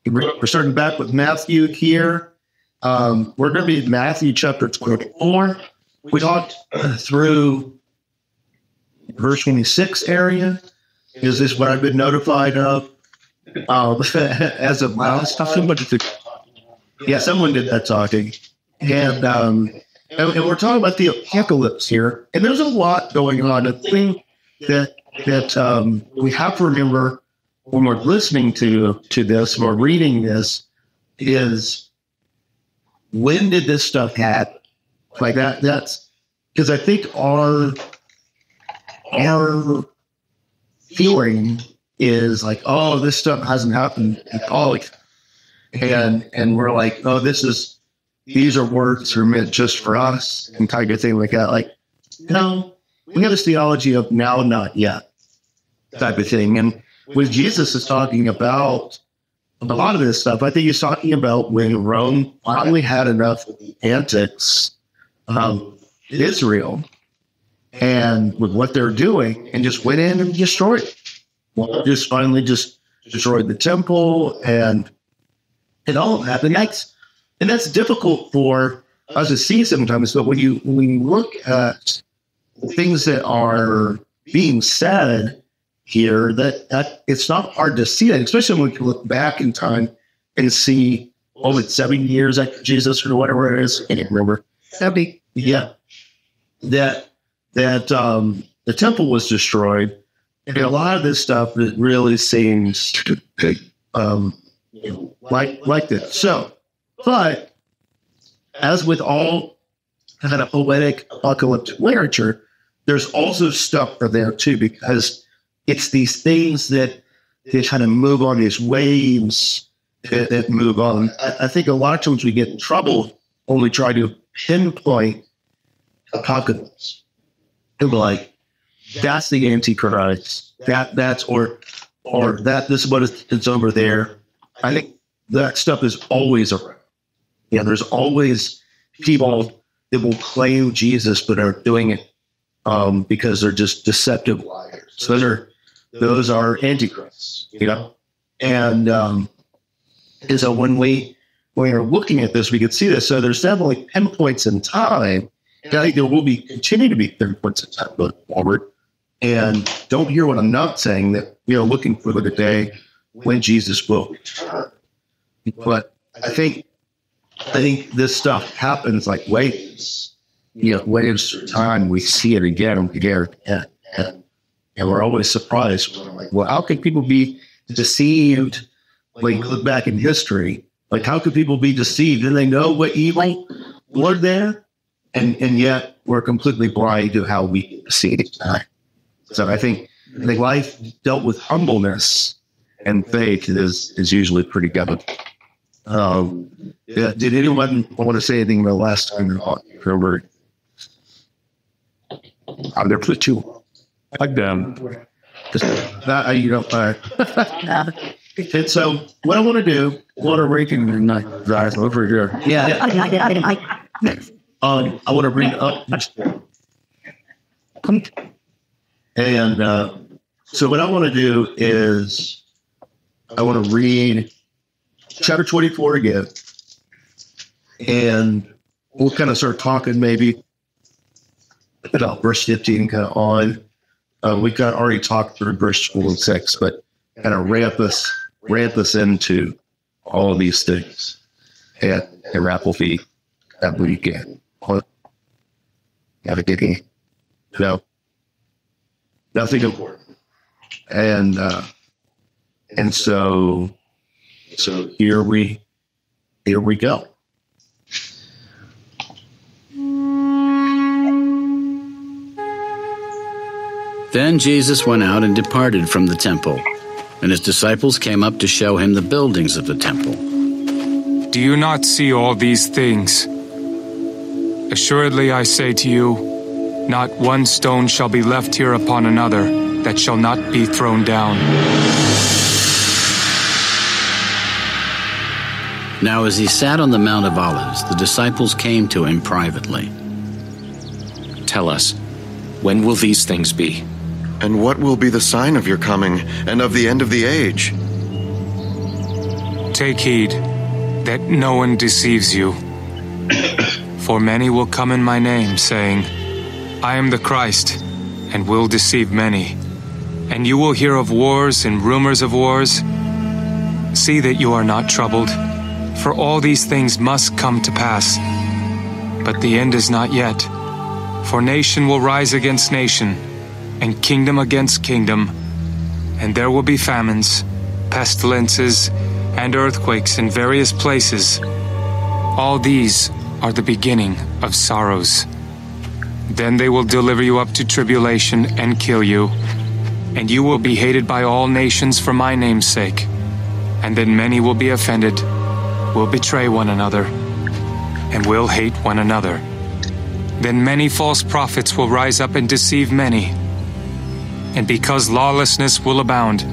We're starting back with Matthew here. We're going to be in Matthew chapter 24. We talked through verse 26 area. Is this what I've been notified of? As of last time? Yeah, someone did that talking. And we're talking about the apocalypse here. And there's a lot going on. The thing that we have to remember when we're listening to this, or reading this, is when did this stuff happen? Like that's because I think our feeling is like, oh, this stuff hasn't happened at all. And we're like, oh, these are words that are meant just for us and kind of thing like that. Like, no, we have this theology of now, not yet type of thing. And when Jesus is talking about a lot of this stuff, I think he's talking about when Rome finally had enough of the antics of Israel and with what they're doing and just went in and destroyed it. Well, just finally just destroyed the temple and all of that. And that's difficult for us to see sometimes. But when you look at things that are being said here, that it's not hard to see that, especially when you look back in time and see, it's 7 years after Jesus or whatever it is. I can't remember. Yeah. That the temple was destroyed. And a lot of this stuff that really seems like this. So, but as with all kind of poetic apocalyptic literature, there's also stuff for there too, because it's these things that they kind of move on, these waves that move on. I think a lot of times we get in trouble when we try to pinpoint apocalypse. And we're like, that's the Antichrist. That's or that this is what it's over there. I think that stuff is always around. Yeah, there's always people that will claim Jesus but are doing it because they're just deceptive liars. So those are antichrists, you know. And so when we're looking at this, we can see this. So there's definitely pinpoints in time. And I think there will continue to be pinpoints in time going forward. And don't hear what I'm not saying, that we are looking for the day when Jesus will return. But I think this stuff happens like waves. Waves through time. We see it again and again and we're always surprised. We're like, well, how can people be deceived? Like, look back in history. Like, how could people be deceived? And they know what evil was there, and yet we're completely blind to how we see it. So I think life dealt with humbleness and faith is usually pretty good. Did anyone want to say anything about last time? Remember, I'm there for two. Like them. And so what I want to do, what are raking guys over here? Yeah. I want to bring up. And so what I want to do is I want to read chapter 24 again. And we'll kind of start talking maybe about verse 15 kind of on. We've already talked through verse 4 and 6, but kind of ramp us into all of these things at Rappelfee that weekend. Have a good day. No. Nothing important. And so here we go. Then Jesus went out and departed from the temple, and his disciples came up to show him the buildings of the temple. Do you not see all these things? Assuredly I say to you, not one stone shall be left here upon another that shall not be thrown down. Now as he sat on the Mount of Olives, the disciples came to him privately. Tell us, when will these things be? And what will be the sign of your coming and of the end of the age? Take heed that no one deceives you. For many will come in my name, saying, I am the Christ, and will deceive many. And you will hear of wars and rumors of wars. See that you are not troubled, for all these things must come to pass. But the end is not yet. For nation will rise against nation, and kingdom against kingdom. And there will be famines, pestilences, and earthquakes in various places. All these are the beginning of sorrows. Then they will deliver you up to tribulation and kill you, and you will be hated by all nations for my name's sake. And then many will be offended, will betray one another, and will hate one another. Then many false prophets will rise up and deceive many. And because lawlessness will abound,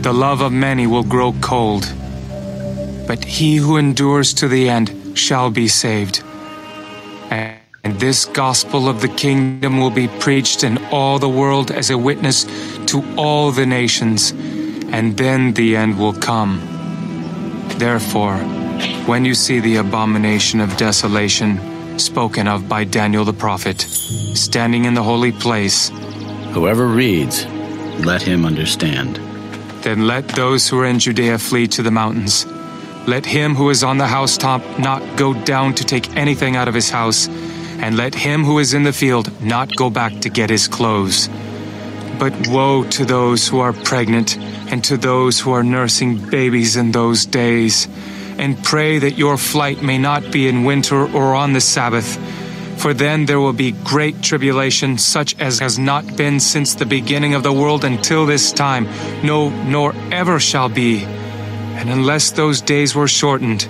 the love of many will grow cold. But he who endures to the end shall be saved. And this gospel of the kingdom will be preached in all the world as a witness to all the nations, and then the end will come. Therefore, when you see the abomination of desolation spoken of by Daniel the prophet, standing in the holy place, Whoever reads, let him understand. then let those who are in Judea flee to the mountains. Let him who is on the housetop not go down to take anything out of his house, and let him who is in the field not go back to get his clothes. But woe to those who are pregnant, and to those who are nursing babies in those days. And pray that your flight may not be in winter or on the Sabbath, for then there will be great tribulation, such as has not been since the beginning of the world until this time, no, nor ever shall be. And unless those days were shortened,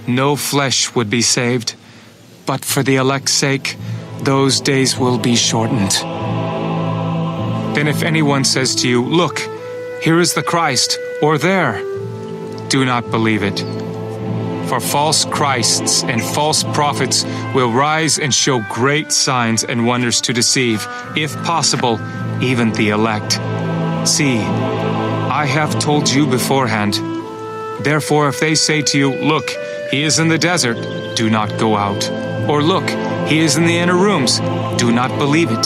no flesh would be saved. But for the elect's sake, those days will be shortened. Then if anyone says to you, Look, here is the Christ, or there, do not believe it. For false Christs and false prophets will rise and show great signs and wonders to deceive, if possible, even the elect. See, I have told you beforehand. Therefore, if they say to you, Look, he is in the desert, do not go out. Or look, he is in the inner rooms, do not believe it.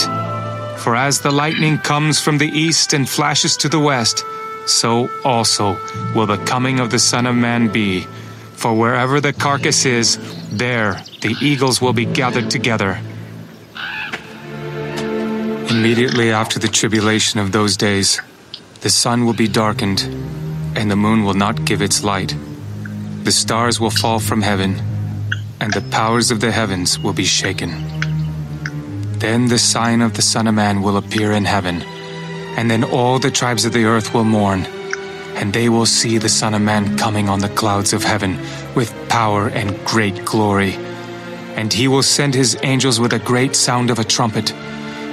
For as the lightning comes from the east and flashes to the west, so also will the coming of the Son of Man be. For wherever the carcass is, there the eagles will be gathered together. Immediately after the tribulation of those days, the sun will be darkened, and the moon will not give its light. The stars will fall from heaven, and the powers of the heavens will be shaken. Then the sign of the Son of Man will appear in heaven, and then all the tribes of the earth will mourn, and they will see the Son of Man coming on the clouds of heaven with power and great glory. And he will send his angels with a great sound of a trumpet,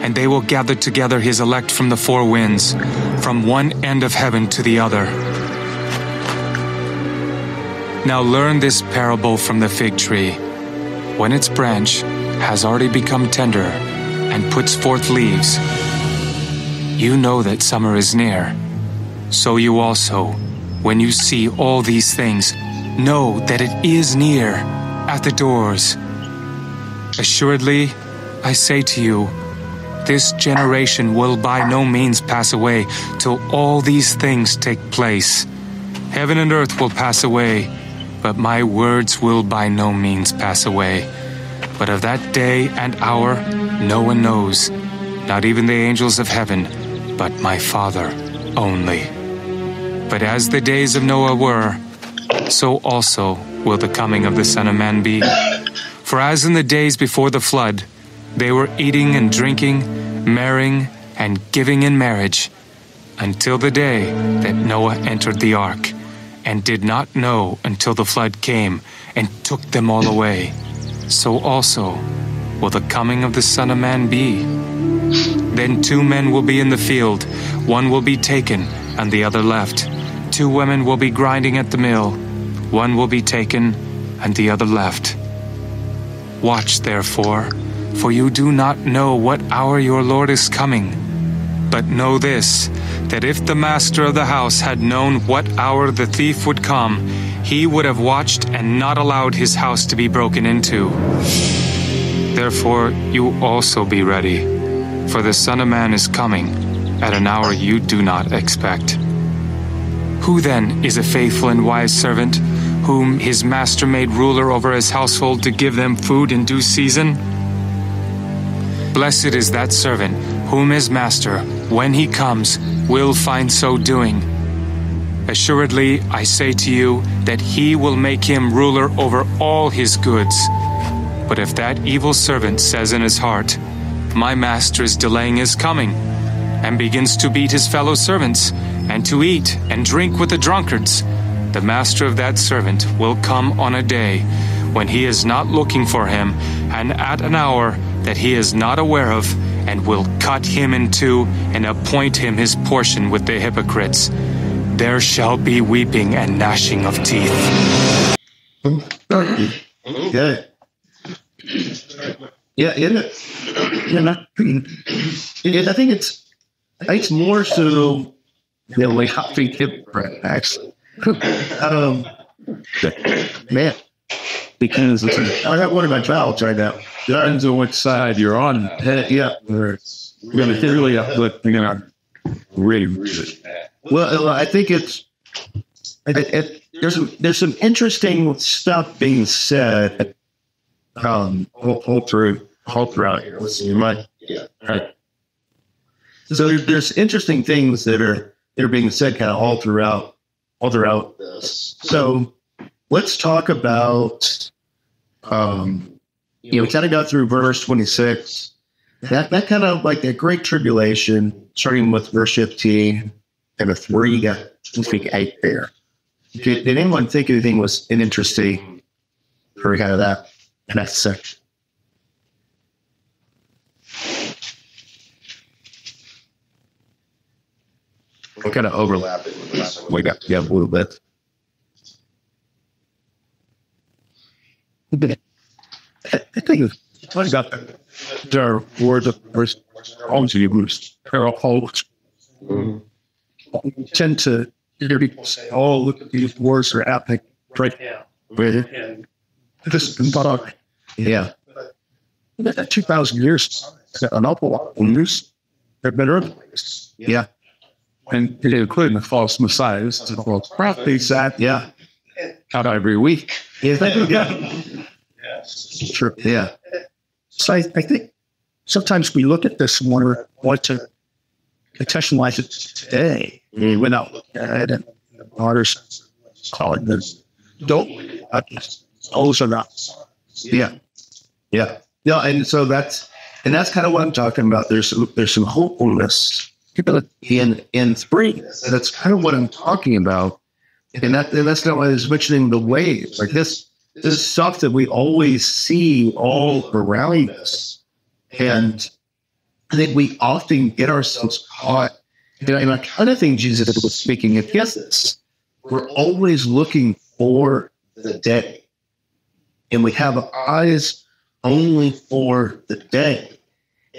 and they will gather together his elect from the four winds, from one end of heaven to the other. Now learn this parable from the fig tree. When its branch has already become tender and puts forth leaves, you know that summer is near. So you also, when you see all these things, know that it is near, at the doors. Assuredly, I say to you, this generation will by no means pass away till all these things take place. Heaven and earth will pass away, but my words will by no means pass away. But of that day and hour no one knows, not even the angels of heaven, but my Father only. But as the days of Noah were, so also will the coming of the Son of Man be. For as in the days before the flood, they were eating and drinking, marrying and giving in marriage, until the day that Noah entered the ark, and did not know until the flood came and took them all away, so also will the coming of the Son of Man be. Then 2 men will be in the field, one will be taken and the other left. 2 women will be grinding at the mill, one will be taken and the other left. Watch therefore, for you do not know what hour your Lord is coming. But know this, that if the master of the house had known what hour the thief would come, he would have watched and not allowed his house to be broken into. Therefore, you also be ready, for the Son of Man is coming at an hour you do not expect. Who then is a faithful and wise servant, whom his master made ruler over his household to give them food in due season? Blessed is that servant whom his master, when he comes, will find so doing. Assuredly, I say to you that he will make him ruler over all his goods. But if that evil servant says in his heart, "My master is delaying his coming," and begins to beat his fellow servants, and to eat and drink with the drunkards, the master of that servant will come on a day when he is not looking for him, and at an hour that he is not aware of, and will cut him in two and appoint him his portion with the hypocrites. There shall be weeping and gnashing of teeth. Good. Yeah, I think it's more so the way I think hypocrite, actually. Man, because I got one of my valves right now. Depends on which side you're on. Yeah. We're going to really uplift. We're going to really read it. Well, I think there's some interesting stuff being said all throughout here. Let's see, right. So there's interesting things that are being said kind of all throughout this. So let's talk about we kind of got through verse 26. That kind of like the Great Tribulation, starting with verse 15 and the 3, you got 8 there. Did anyone think anything was interesting for kind of that in that section? We're kind of overlapping. We got a little bit. I think I got the words of first onto you, Bruce. Tend to hear people say, "Oh, look at these wars are epic right now." And this yeah. 2,000 years, an awful lot of news. There have been earthquakes. Yeah. And including the false messiahs, the false prophets, that, yeah. out every week. Yeah. Sure. Yeah. So I think sometimes we look at this and wonder what to contextualize it today. We went out at it and the daughters call it this. Don't those are not. Yeah. Yeah. No, and so that's kind of what I'm talking about. There's some hopefulness in spring. That's kind of what I'm talking about. And that's not what I was mentioning, the waves. Like this stuff that we always see all around us. And I think we often get ourselves caught. And I kind of think Jesus was speaking against this. We're always looking for the day. And we have eyes only for the day.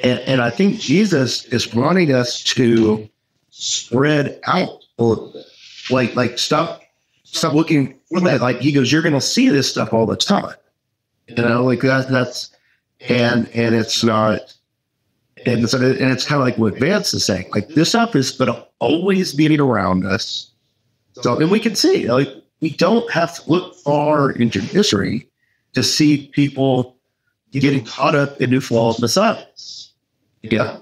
And I think Jesus is wanting us to spread out a little bit. Like stop looking for that. Like he goes, you're going to see this stuff all the time. Like that's and it's not. And it's kind of like what Vance is saying. Like this stuff is going to always be around us. So, and we can see, like, we don't have to look far into history to see people getting caught up in new false messiahs. Yeah.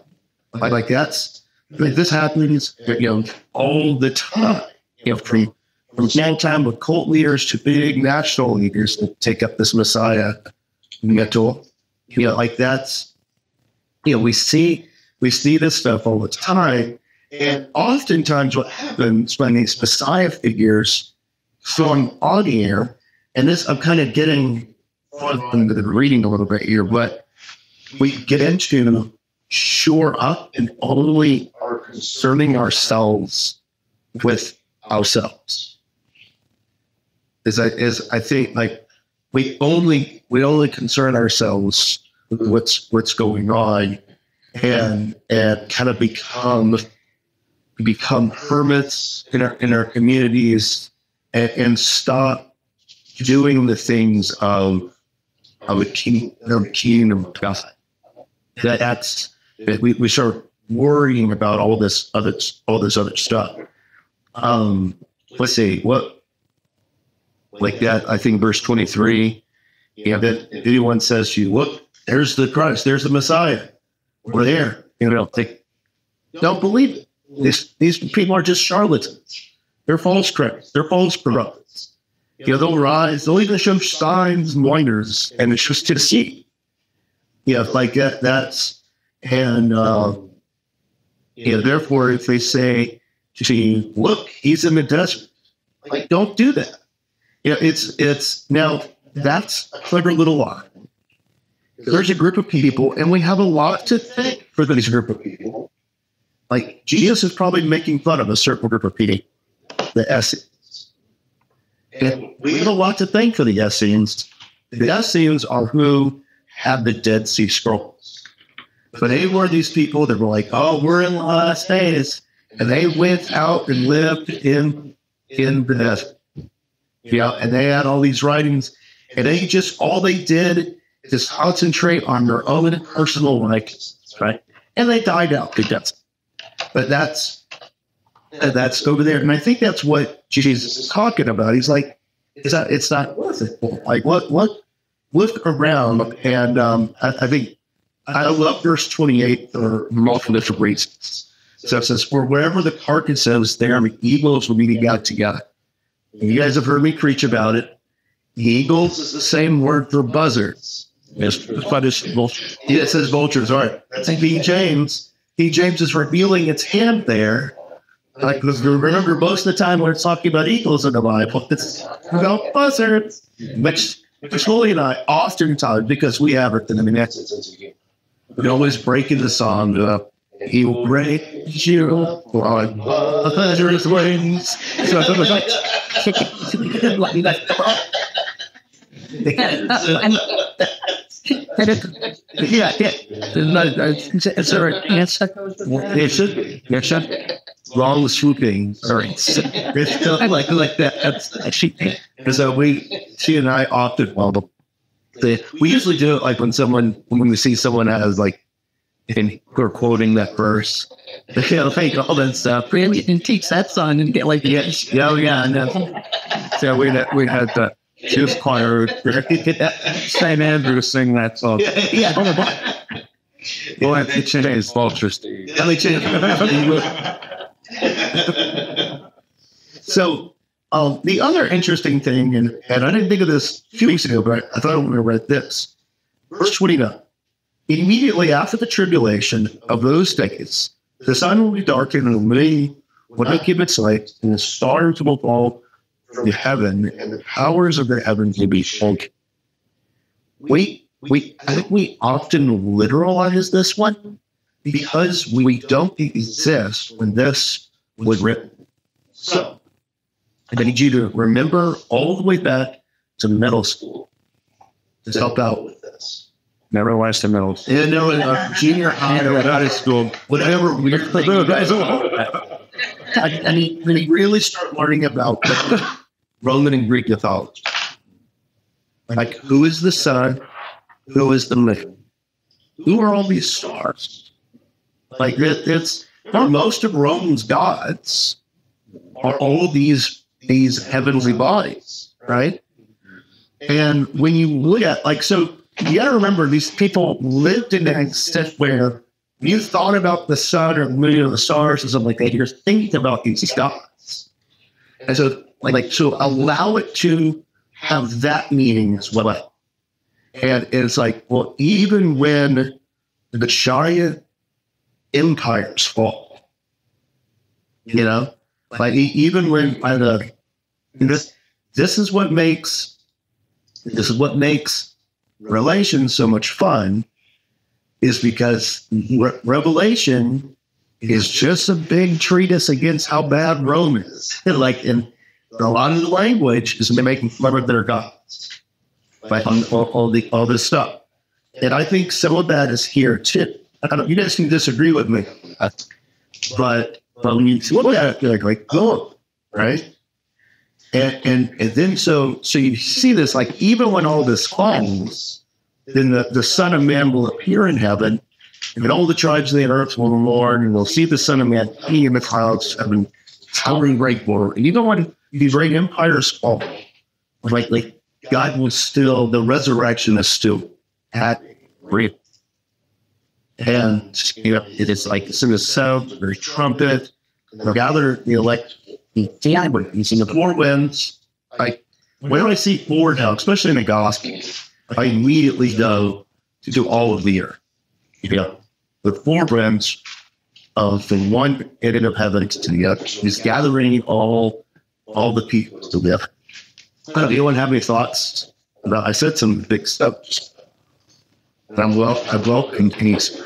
Like this happens, all the time. From small time with cult leaders to big national leaders that take up this Messiah mental. Like that's, we see this stuff all the time. And oftentimes what happens when these Messiah figures come on here, and this, I'm kind of getting into the reading a little bit here, but we get into shore up and only are concerning ourselves with ourselves. Is I think like we only concern ourselves with what's going on and kind of become become hermits in our communities and stop doing the things of a kingdom of God. That we start worrying about all this other stuff. Let's see what, like that. I think verse 23. That anyone says to you, "Look, there's the Christ, there's the Messiah. We're there." They don't believe it. These people are just charlatans. They're false Christs. They're false prophets. They'll rise. They'll even show signs and wonders, and it's just to deceive. Like that. That's and therefore, if they say to you, "Look, he's in the desert," like, don't do that. It's now that's a clever little lie. There's a group of people, and we have a lot to thank for this group of people. Like, Jesus is probably making fun of a certain group of people, the Essenes. And we have a lot to thank for the Essenes. The Essenes are who have the Dead Sea Scrolls. But they were these people that were like, "Oh, we're in the last days." And they went out and lived in the desert. And they had all these writings. And they just, all they did is concentrate on their own personal righteousness, right? And they died out to death. But that's over there. And I think that's what Jesus is talking about. He's like, it's not worth it. Like, look around. And I think I love verse 28 for multiple different reasons. So it says, "For wherever the carcass is, there the eagles will be gathered together." And you guys have heard me preach about it. Eagles is the same word for buzzards. It says vultures. All right. That's King James. King James is revealing its hand there. Like, remember, most of the time when it's talking about eagles in the Bible, it's about buzzards, which Chloe and I oftentimes, because we have it, we always break into song up. He will break you on buzzard's wings. So it was like, long swooping. Sorry, I like that. So she and I often, we usually do it like when we see someone has like, and we're quoting that verse, like all that stuff. Really, and teach that song and get like, yeah. So we had the youth choir, St. Andrew sing that song. Yeah. Well, it changed vultures. So the other interesting thing, and I didn't think of this a few weeks ago, but I thought I would have read this. Verse 29. Immediately after the tribulation of those days, the sun will be darkened and the moon will not give its light, and the stars will fall from heaven, and the powers of the heavens will be shaken. I think we often literalize this one because we don't exist when this was written. So I need you to remember all the way back to middle school to help out with this. Never watched the middle. Junior high or high school, whatever. I mean, when you really start learning about Roman and Greek mythology, like who is the sun, who is the moon, who are all these stars? Like it's for most of Rome's gods are all these heavenly bodies, right? And when you look at you got to remember, these people lived in an extent where you thought about the sun or the moon or the stars and something like that. You're thinking about these gods. And so, so allow it to have that meaning as well. And it's like, well, even when the giant empires fall, even when this is what makes Revelation so much fun, is because Revelation is just a big treatise against how bad Rome is. And a lot of the language is making fun of their gods, all this stuff. And I think some of that is here too. You guys can disagree with me, but But when you look at it, you're like, oh, right? And then so you see this, like, even when all this falls, then the Son of Man will appear in heaven, and all the tribes of the earth will mourn, and we'll see the Son of Man hanging in the clouds, having towering great glory. And even when these great empires fall, like God will still, the resurrection is still happening. And it is like as soon as sound, the trumpet, they'll gather the elect, the four winds. Like when I see four now, especially in the gospel, I immediately go to do all of the earth. The four winds of the one end of heaven to the other is gathering all the people to live. Anyone have any thoughts? I said some big stuff. I'm welcome peace.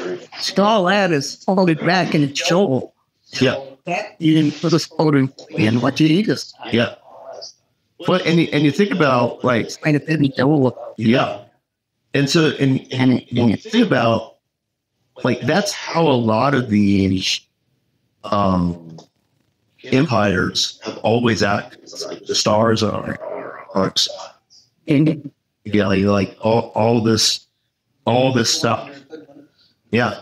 All that is folded back in Joel. Yeah. You didn't put us folding in what you need us. Yeah. But and you think about like Kind of in Joel. yeah. And so and you think about like that's how a lot of the empires have always acted. Like the stars are And yeah, like all this stuff. Yeah.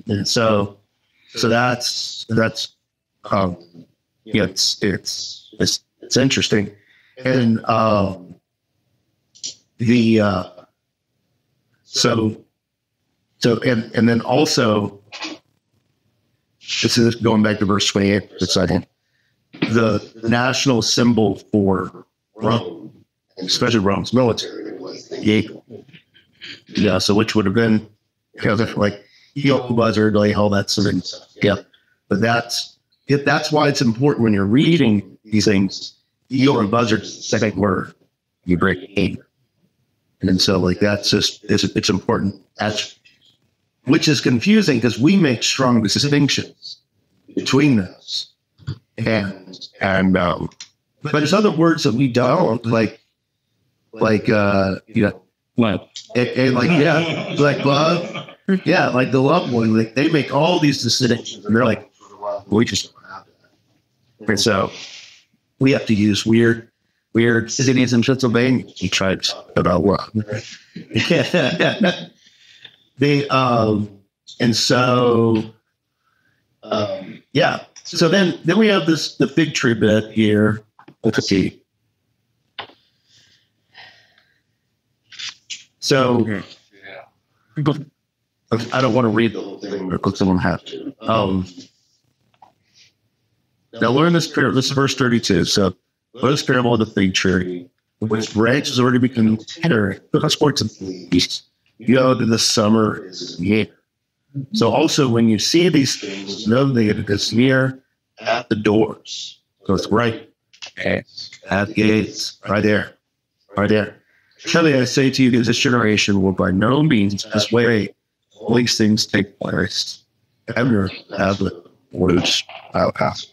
And so that's yeah, it's interesting. And and then also this is going back to verse 28 for a second. The national symbol for Rome, especially Rome's military, was the eagle. Yeah, so which would have been like eagle, buzzard, like all that sort of stuff. Yeah, but that's why it's important when you're reading these things. Eagle and buzzard, second word, you break eight, and so like that's just it's important. Which is confusing because we make strong distinctions between those, and but there's other words that we don't like like love, like the love one. Like they make all these distinctions, and they're like, we just don't have that. And so we have to use weird cities in Pennsylvania. He tried about what? They and so yeah. So then we have the fig tree bit here. Let's see. So I don't want to read the whole thing because someone has to. Now learn this parable. This is verse 32. So learn this parable of the fig tree, which branch has already become tender. Sports and feast. You know that the summer is near. So also when you see these things, know that it is near at the doors. So it's right at the gates, right there. Truly I say to you, this generation will by no means this way all these things take place. Ever have the words out house.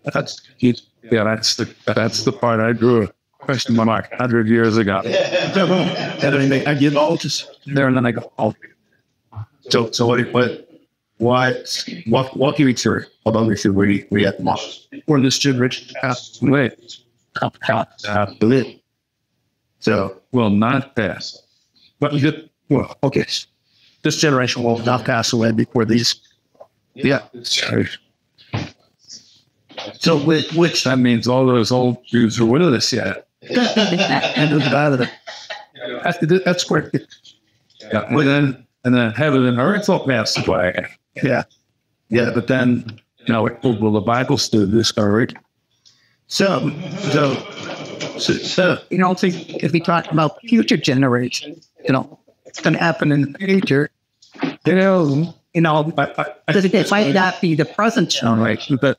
That's the part I drew a question mark 100 years ago. And I get all just there, and then I go, oh. So what walk you through? Although we should we at the mosque or this generation has wait. So Not pass. but okay. This generation will not pass away before these. Yeah. So which That means all those old Jews are with us yet. that's where Yeah. And then heaven and earth will pass away. yeah. But then, will the Bible still discourage? So You know, think if we talk about future generations, it's going to happen in the future. But it might not be the present generation, but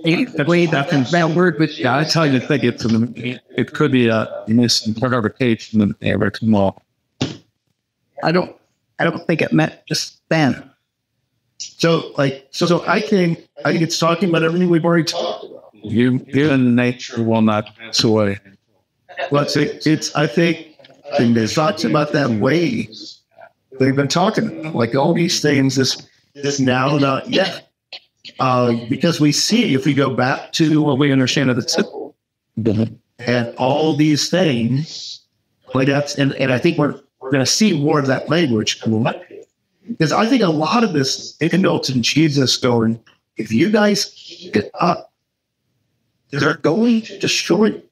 the way that word was. Yeah, I tell you, I think it could be a misinterpretation of the written law. I don't think it meant just then. So I think it's talking about everything we've already talked about. Human nature will not pass away. Well, I think there's talks about that ways they've been talking about, like all these things, this now, not yet. Because we see, if we go back to what we understand of the temple and all these things, like that's, and I think we're going to see more of that language come up. Because I think a lot of this connotes in Jesus going, if you guys keep it up, they're going to destroy you.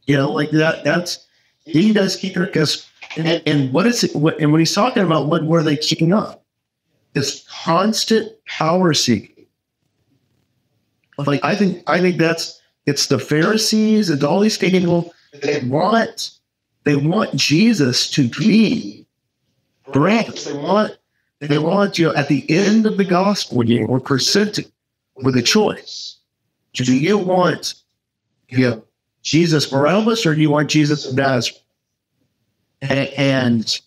You know, like that's, he does keep it, because, and what is it, and when he's talking about what were they keeping up? It's constant power seeking. Like, I think it's the Pharisees and all these people, they want Jesus to be great. They want you at the end of the gospel when you were presented with a choice. Do you want Jesus Barabbas, or do you want Jesus of Nazareth? And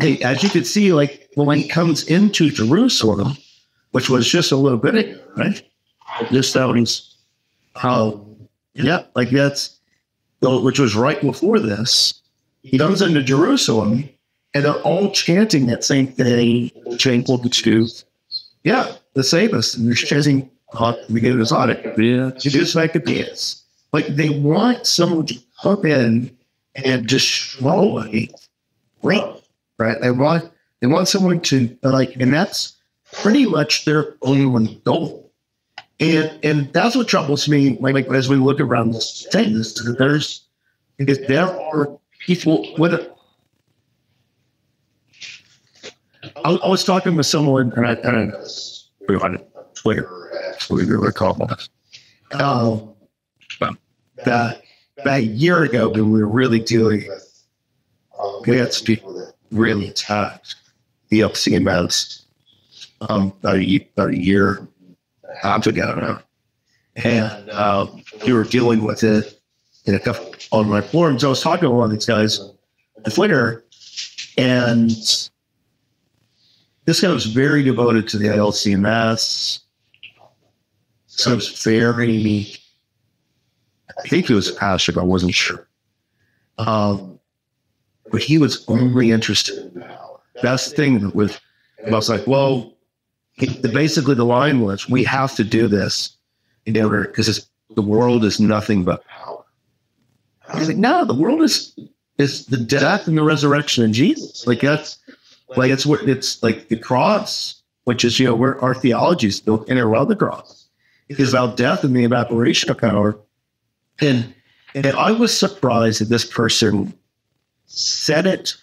as you can see, like when he comes into Jerusalem, which was just a little bit ago, right? Just that was like that's, which was right before this. He comes into Jerusalem, and they're all chanting that same thing, chanting to, the save us. And they're chanting, we get us on it. To do like appears. Like they want someone to come in and destroy, right? They want someone to like, and that's pretty much their only goal. And that's what troubles me, like as we look around this thing, is that there are people with I was talking with someone, and I we on Twitter, actually, we were called that a year ago when we were really dealing with, we had some people that really attacked the LCMS about a year and a half ago now. And we were dealing with it in a couple on my forums. I was talking to one of these guys on Twitter, and this guy was very devoted to the LCMS. So it was very, I think he was a pastor, but I wasn't sure. But he was only interested in power. That's the thing with, I was like, well, basically the line was, we have to do this in order, because the world is nothing but power. I was like, no, the world is the death and the resurrection in Jesus. Like that's what it's like, the cross, which is, where our theology is built in and around the cross, is about death and the evaporation of power. And I was surprised that this person said it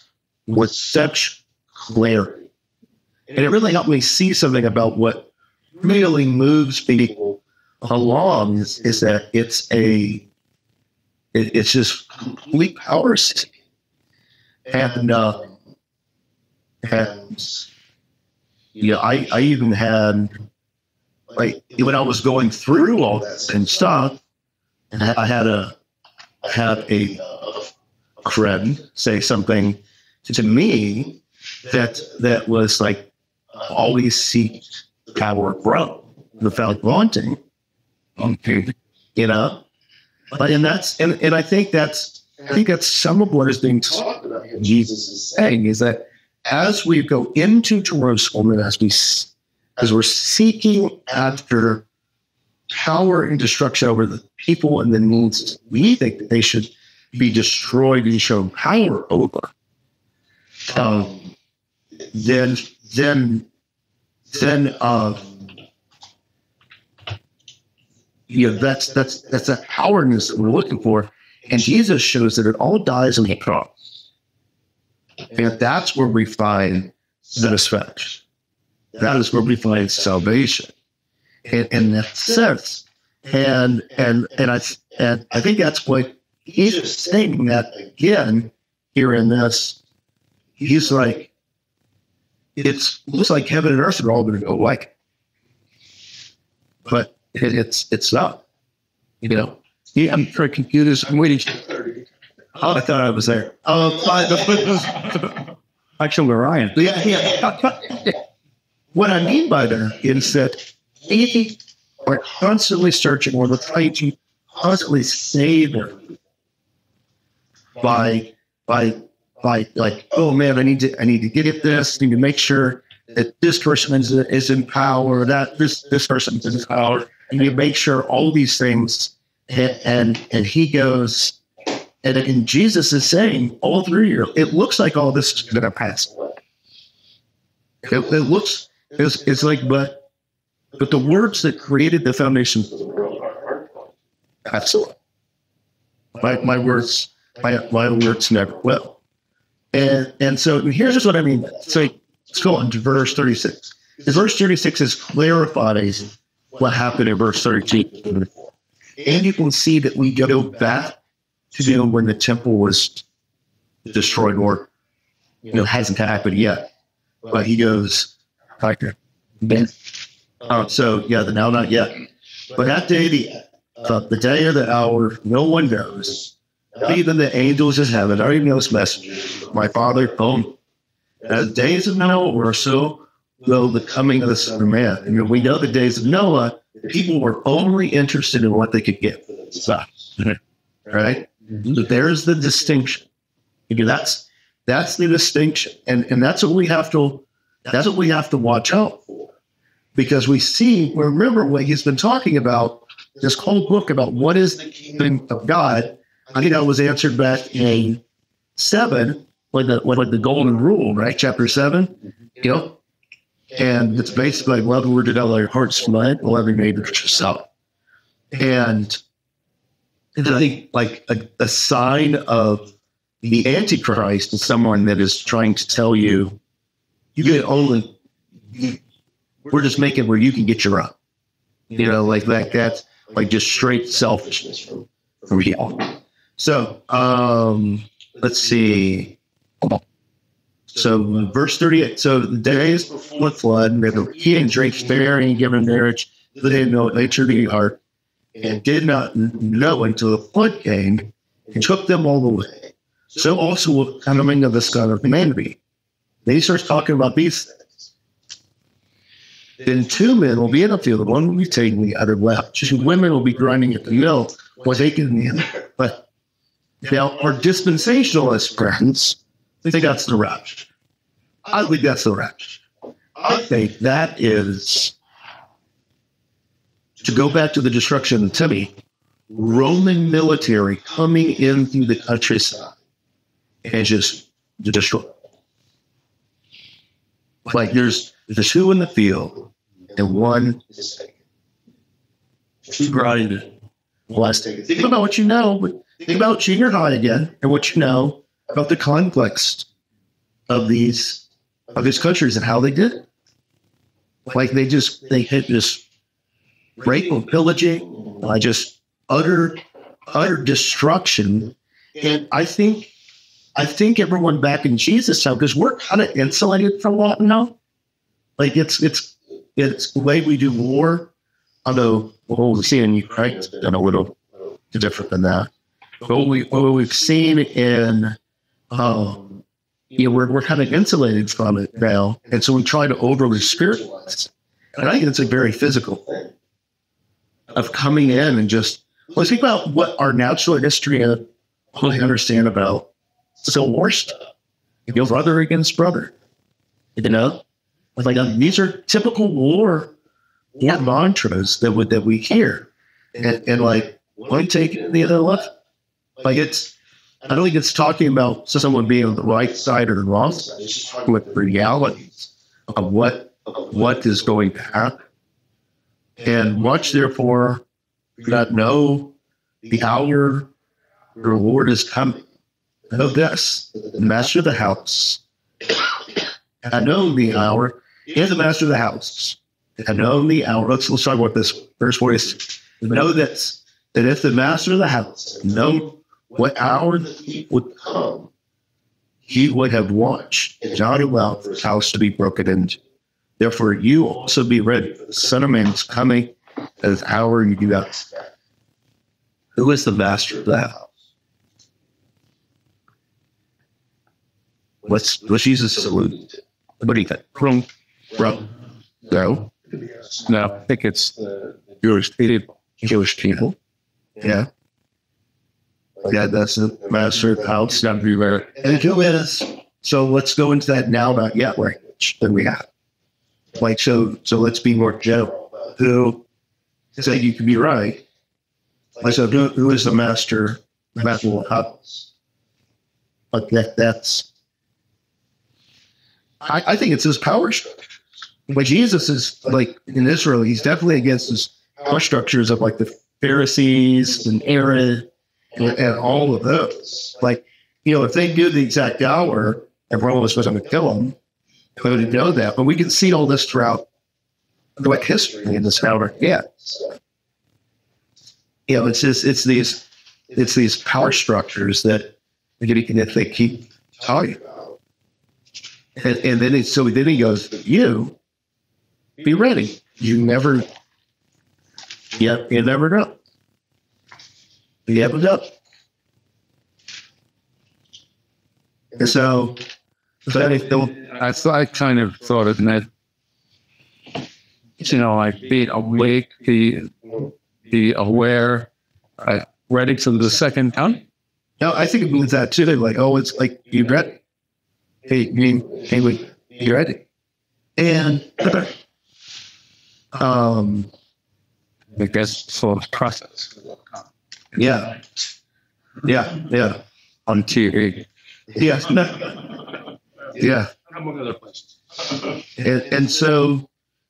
with such clarity. And it really helped me see something about what really moves people along is that it's just complete power seeking. And I even had, like, when I was going through all that and stuff, and I had a friend say something to me that was like, always seek power, grow without wanting. But and I think that's some of what is being talked about. Jesus is saying is that as we go into Jerusalem, and as we're seeking after power and destruction over the people and the needs we think that they should be destroyed and shown power over, then that's that powerness that we're looking for. And Jesus shows that it all dies on the cross. And that's where we find satisfaction. That is where we find salvation. In that sense. And I think that's what he's just saying, that again here in this. He's like, it looks like heaven and earth are all going to go away. But it's not. Yeah, I'm for computers. I'm waiting. Oh, I thought I was there. Actually, Ryan. Yeah. What I mean by that is that we're constantly searching, or we're trying to constantly save them by like, oh man, I need to get at this. I need to make sure that this person is in power, that this person's in power, and you make sure all these things, and he goes, and Jesus is saying all through here, it looks like all this is going to pass away. It looks, it's like, but the words that created the foundation of the world are absolutely. My words never will. And so here's what I mean. So let's go on to verse 36. Verse 36 is clarifies what happened in verse 32. And you can see that we go back to when the temple was destroyed, or hasn't happened yet. But he goes, so yeah, now not yet. But that day, the day or the hour, no one knows. Not even the angels in heaven, not even those messengers. My Father told me. As days of Noah were, so will the coming of the Son of Man. And we know the days of Noah, people were only interested in what they could get for themselves. Right? So there's the distinction. That's the distinction. And that's what we have to watch out for. Because remember what he's been talking about, this whole book about what is the kingdom of God. I think that was answered back in 7, like the golden rule, right? Chapter 7, and it's basically love the word to all your heart's mind, love your neighbor as yourself. And I think like a sign of the Antichrist is someone that is trying to tell you, we're just making where you can get your own. Like that's like just straight selfishness from y'all. So let's see. So verse 38. So the days before the flood, he and drink sparing, given marriage, they didn't know nature to your heart, and did not know until the flood came and took them all away. So also will the coming of the Son of Man be. Then he starts talking about these things. Then 2 men will be in the field, one will be taken, the other left. 2 women will be grinding at the mill, or taken the other. But now, our dispensationalist friends think that's the rapture. I think that's the rapture. I think that is, to go back to the destruction of the temple, Roman military coming in through the countryside and just destroy. Like there's 2 in the field and 1 is taken. 2 grinding. Think about what you know, but think about junior high again and what you know about the conflicts of these countries and how they did it. Like they hit this rape and pillaging, just utter destruction. And I think everyone back in Jesus' time, because we're kind of insulated from that now. Like it's the way we do war. Although what we see in Ukraine is a little different than that. But what we've seen in, we're kind of insulated from it now. And so we try to overly spiritualize. And I think it's a very physical thing of coming in and just, let's think about what our natural history and what we understand about Civil War stuff. Brother against brother. These are typical war mantras that we hear. And like, one take it, the other left. Like I don't think it's talking about someone being on the right side or the wrong side. It's just talking about the realities of what is going to happen. And watch, therefore, do not know the hour your Lord is coming. Know this, the master of the house. I know the hour. Is the master of the house. I know the hour. Let's talk about this. Verse 46. Know this, that if the master of the house know what hour the thief would come, he would have watched and not allowed for his house to be broken into. Therefore, you also be ready, for the Son of Man is coming at his hour you do not expect. Who is the master of the house? What's Jesus alluding to? What do you think? Rome. No. No, I think it's the Jewish people. Yeah. Yeah, that's the master of the house. Got to be there. And who is? So let's go into that now, not yet language that we have. Like, so let's be more general. Who say you can be right? Like, so who is the master of house? Like that's. I think it's his power structure. But Jesus is like in Israel, he's definitely against his power structures of like the Pharisees and Aaron and all of those. Like, you know, if they knew the exact hour, everyone was going to kill them. They would know that. But we can see all this throughout like history in this hour. Yeah. You know, it's these power structures that they keep talking about. And then he goes, you be ready. You never know. You never know. And so I kind of thought of that, you know, like be awake, be aware, ready for the second coming. No, I think it means that too. They're like, oh, it's like, you ready? Hey, you ready? And I guess sort of process. Yeah. On TV. Yeah. Yeah. And so,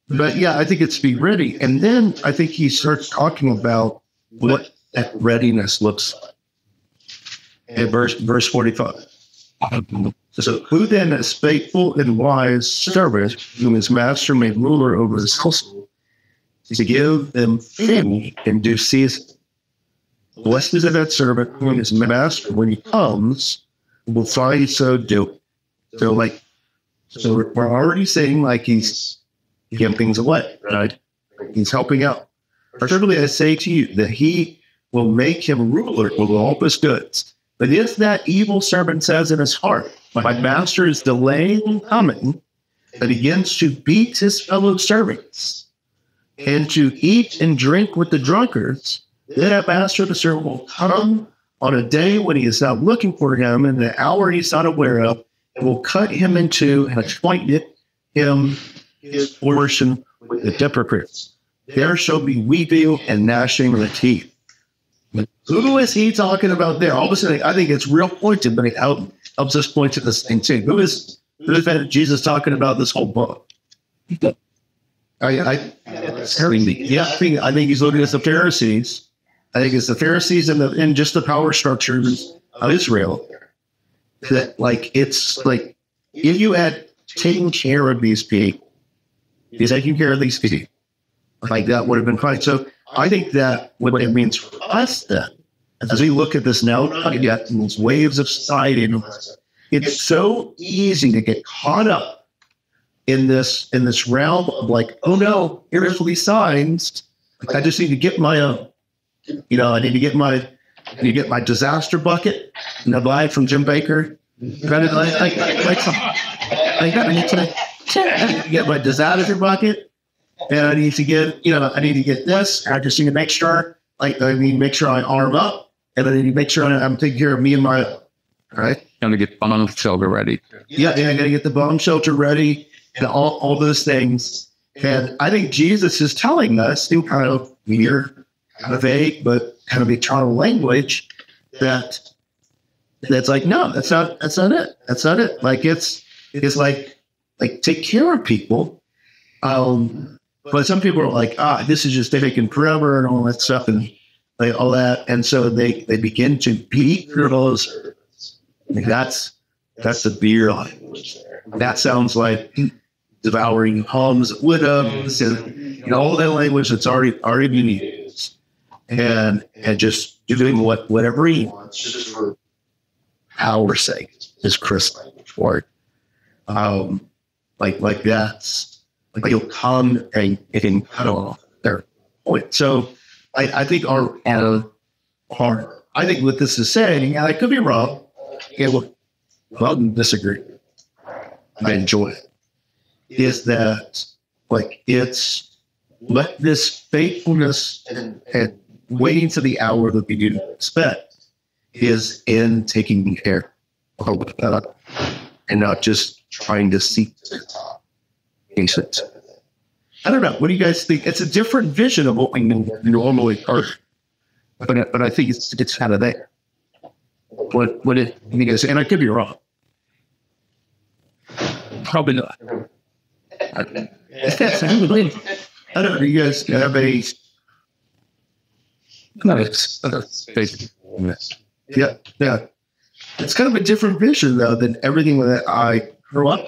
but yeah, I think it's be ready. And then I think he starts talking about what that readiness looks like. In verse 45. So who then is faithful and wise servant, whom his master made ruler over his household, to give them food in due season? Blessed is that servant whom his master, when he comes, will find so doing. So we're already saying like he's giving things away, right? He's helping out. Certainly I say to you that he will make him ruler over all his goods. But if that evil servant says in his heart, my master is delaying coming, and begins to beat his fellow servants, and to eat and drink with the drunkards, then that master of the servant will come on a day when he is not looking for him, and the hour he's not aware of, and will cut him in two and appoint him his portion with the hypocrites. There shall be weeping and gnashing of the teeth. But who is he talking about there? All of a sudden, I think it's real pointed, but it helps us point to this thing too. Who is Jesus talking about this whole book? I think he's looking at the Pharisees. I think it's the Pharisees and just the power structures of Israel. That like it's like if you had taken care of these people, like that would have been fine. So I think that what it means for us then, as we look at this now, these waves of society, it's so easy to get caught up in this realm of like, oh no, here's these signs. Like, I just need to get my own. You know, I need to get my disaster bucket and I buy it from Jim Baker. I need to get my disaster bucket. And I need to get this. I just need to make sure, I arm up, and I need to make sure I'm taking care of me and my own. Right? Got to get bomb shelter ready. Yeah, I got to get the bomb shelter ready, and all those things. And I think Jesus is telling us through kind of weird, kind of vague, but kind of eternal language that's like, no, that's not it. That's not it. Like it's like take care of people. But some people are like, this is just taking forever and all that stuff and like all that. And so they begin to beat their servants. Like that's the beer language there. That sounds like devouring homes, widows, and all that language that's already been used. And just doing whatever he wants just for power's sake is Chris language for it. Like that's. Like you'll come and cut off their point. So I think our I think what this is saying, and I could be wrong. Okay, well, disagree. I enjoy it. Is that like it's let this faithfulness and waiting to the hour that we do expect is in taking care of and not just trying to seek the top. I don't know. What do you guys think? It's a different vision of what we normally are, but I think it's kind of there. What it you guys? And I could be wrong. Probably not. I don't know. You guys have any? No, it's Yeah. It's kind of a different vision though than everything that I grew up.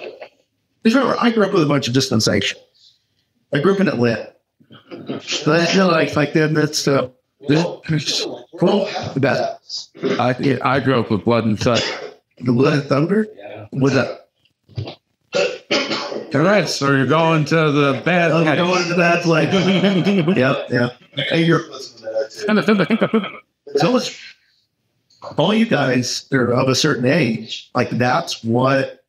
Remember, I grew up with a bunch of dispensation. I grew up in Atlanta. So I feel like that. That's cool. I grew up with Blood and Thunder. The Blood and Thunder. With that. All right, so you're going to the bad. Okay, going to that like. Yep. Hey, so it's all you guys are of a certain age. Like that's what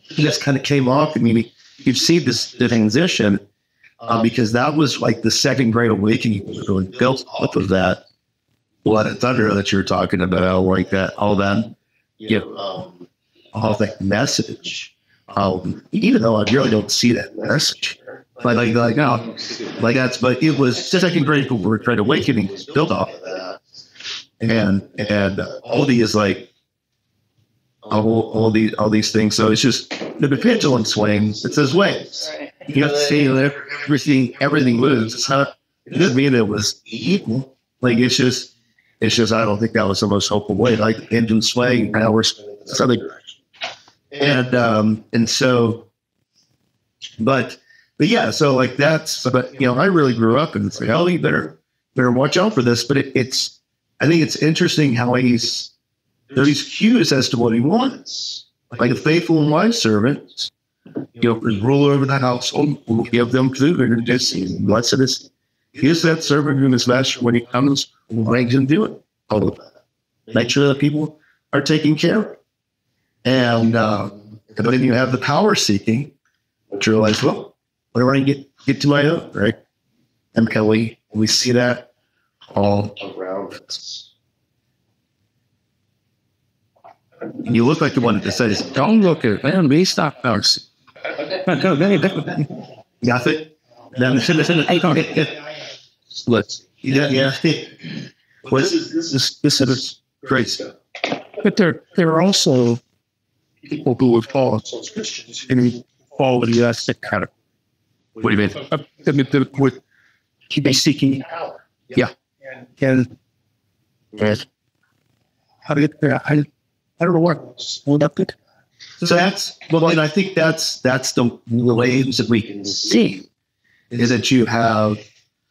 just kind of came off. I mean, you've seen the transition because that was like the second great awakening really built off of that Blood and Thunder that you're talking about, like that, all that, all that message. Even though I really don't see that message, but but it was the second great awakening was built off of that, and all these like all these things. So it's just the pendulum swings. It's his ways. You have to see everything moves. It's not. It doesn't mean it was equal. Like it's just. I don't think that was the most hopeful way. Like the pendulum swing, now we're something. And so, but yeah, so like but I really grew up and say, oh, you better watch out for this. But I think it's interesting how there's these cues as to what he wants. Like a faithful and wise servant, rule over the household, will give them food and just blessed is that servant whom his master when he comes will bring him do it. All of that. Make sure that people are taken care of. And then you have the power seeking, which you're like, well, whatever I get to my own, right? And we see that all around us. You look like the one that says, don't look at it, man. We stop ours. Nothing. Let's. Yeah. What is this is great stuff. But there are also people who would fall in quality-estic category. What do you mean? Would be seeking power. Yeah. And how to get there? I don't know what. So and I think that's the ways that we can see is that you have.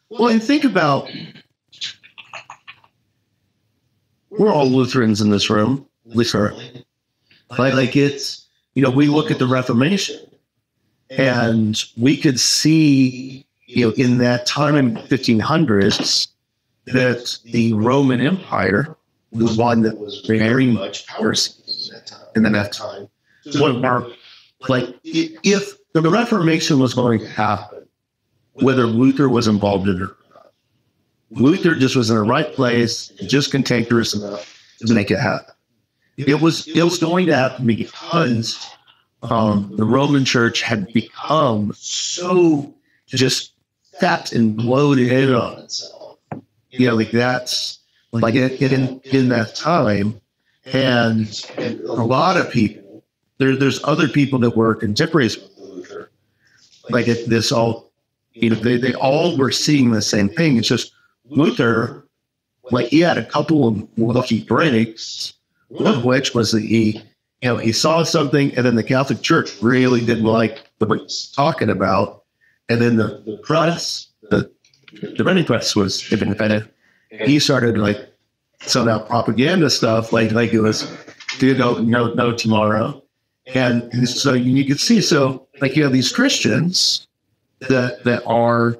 Well, and think about. We're all Lutherans in this room, at least early. Like it's, we look at the Reformation and we could see, in that time in the 1500s, that the Roman Empire was one that was very much power in that time. If the Reformation was going to happen, whether Luther was involved in it or not, Luther just was in the right place, just cantankerous enough to make it happen. It was going to happen because the Roman Church had become so just fat and bloated in on itself. That's like in that time, and a lot of people. There's other people that were contemporaries with Luther, like this all. They all were seeing the same thing. It's just Luther, like he had a couple of lucky breaks. One of which was that he saw something, and then the Catholic Church really didn't like what he was talking about, and then the press, the printing press was independent. He started like some out propaganda stuff, like it was, no tomorrow, and so you can see, so like you have these Christians that are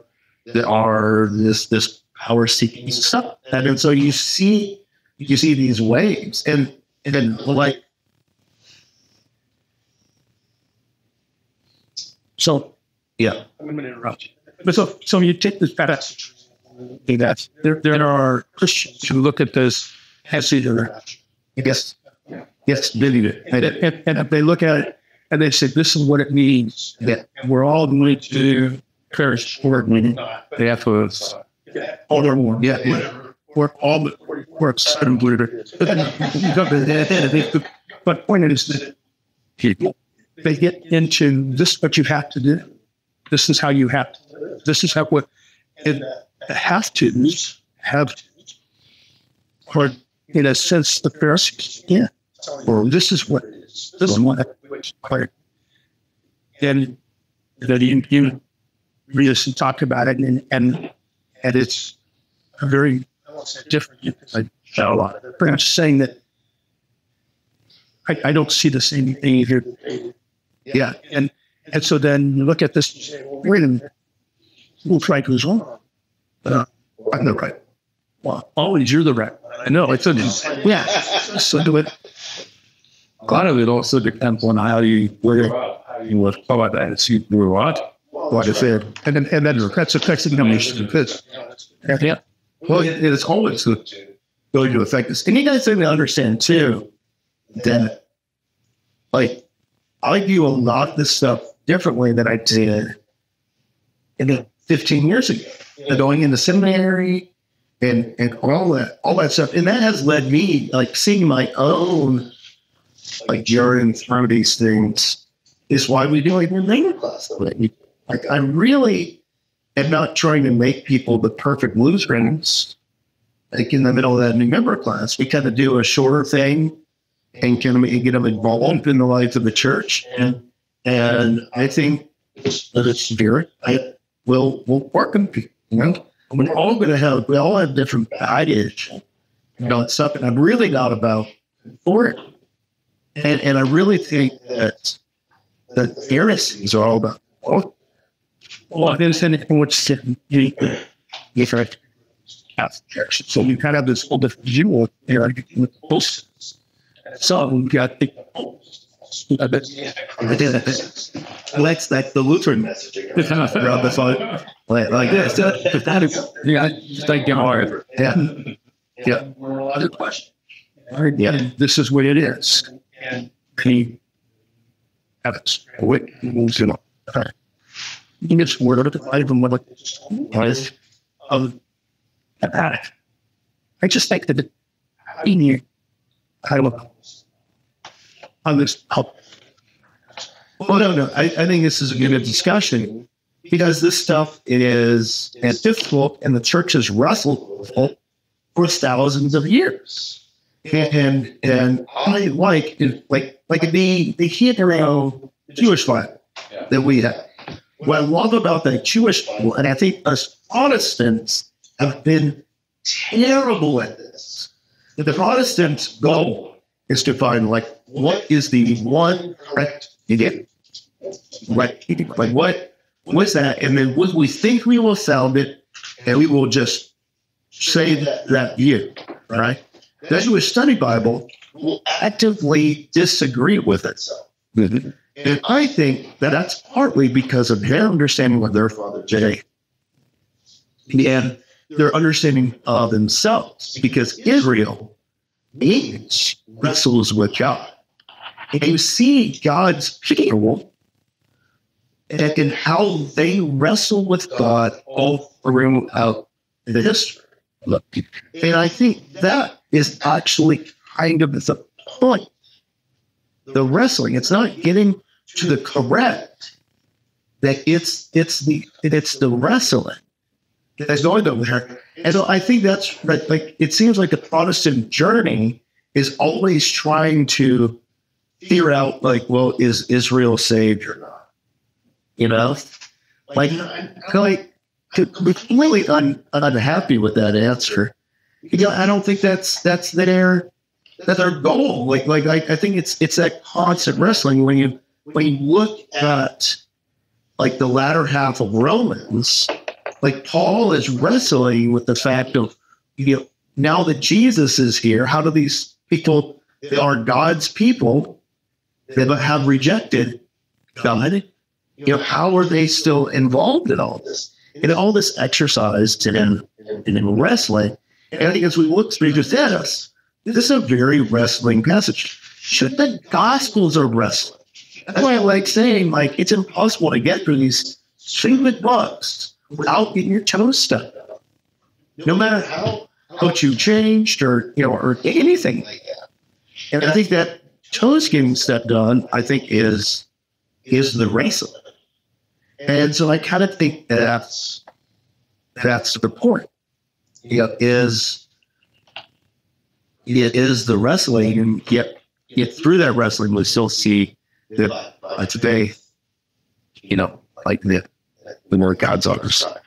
this power seeking stuff, and then so you see these waves, and like, so yeah. I'm going to interrupt you. But so you take this passage. That there are Christians who look at this as either Yes, believe it. and they look at it and they say, "This is what it means." Yeah. And we're all going to very short meeting. They have to all or more. Yeah. Work all the work certain but point is that people, they get into this is what you have to do. This is how you have to do it. This is how what it have to's have to. Or in a sense the Pharisees, yeah. Or this is what it is. This is what it's required. And that you really talk about it and it's a very different. I know a lot. But I'm just saying that I don't see the same thing here. Yeah, and so then you look at this. Wait a minute. Well, Frank was wrong. I'm the right. Well, always you're the right. I know. It's yeah. So do it. A lot of it also depends on how you look about that and see through what is it, and then that's affecting them. Yeah. Well, it's always going to affect us. And you guys need to understand, too, that, like, I view a lot of this stuff differently than I did 15 years ago. Going into seminary and all that stuff. And that has led me, like, seeing my own, like, journey through these things is why we do it in later class. Like, I really am not trying to make people the perfect Lutherans. Like in the middle of that new member class, we kind of do a shorter thing and kind of get them involved in the life of the church. And I think that it's spirit will work on people. You know, we all have different baggage, and stuff. And I'm really not about for it. And I really think that heresies are all about. Well, there's anything which different church. So you kind of have this whole different view of there. So you got the that's like the Lutheran message around the phone, like this. Yeah, just like hard. Yeah. Other question. Yeah, this is what it is. And he have it. You know. You just word of it, even what was of I just think that in here, I don't know. On this help. Well, no. I think this is a good discussion because this stuff is difficult, and the church has wrestled with it for thousands of years. And I like the Hebrew Jewish Bible that we have. What I love about the Jewish Bible, and I think us Protestants have been terrible at this. The Protestants' goal is to find what is the one correct idea. Like what's that? And then we think we will sound it, and we will just say that view, right? The Jewish Study Bible will actively disagree with itself. Mm-hmm. And I think that that's partly because of their understanding of their father Jay and their understanding of themselves, because Israel wrestles with God. And you see God's people and how they wrestle with God all throughout the history. And I think that is actually kind of the point. The wrestling, it's not getting to the correct, that it's the wrestling that's going over there. And so I think that's right. Like, it seems like the Protestant journey is always trying to figure out, well, is Israel saved or not? You know, I'm completely unhappy with that answer. I don't think that's their goal. I think it's that constant wrestling when you look at the latter half of Romans, Paul is wrestling with the fact of, now that Jesus is here, how do these people that are God's people that have rejected God, how are they still involved in all this? And all this exercise in wrestling. And I think as we look through this at us, this is a very wrestling passage. Should the Gospels are wrestling? That's why I like saying, it's impossible to get through these see with bugs without getting your toes stuck. No matter how much you changed or anything like that. And I think that toes getting stuff done, I think is the wrestling. And so I kind of think that's the point. Is the wrestling, and get through that wrestling, we still see that today, like the more God's on our side.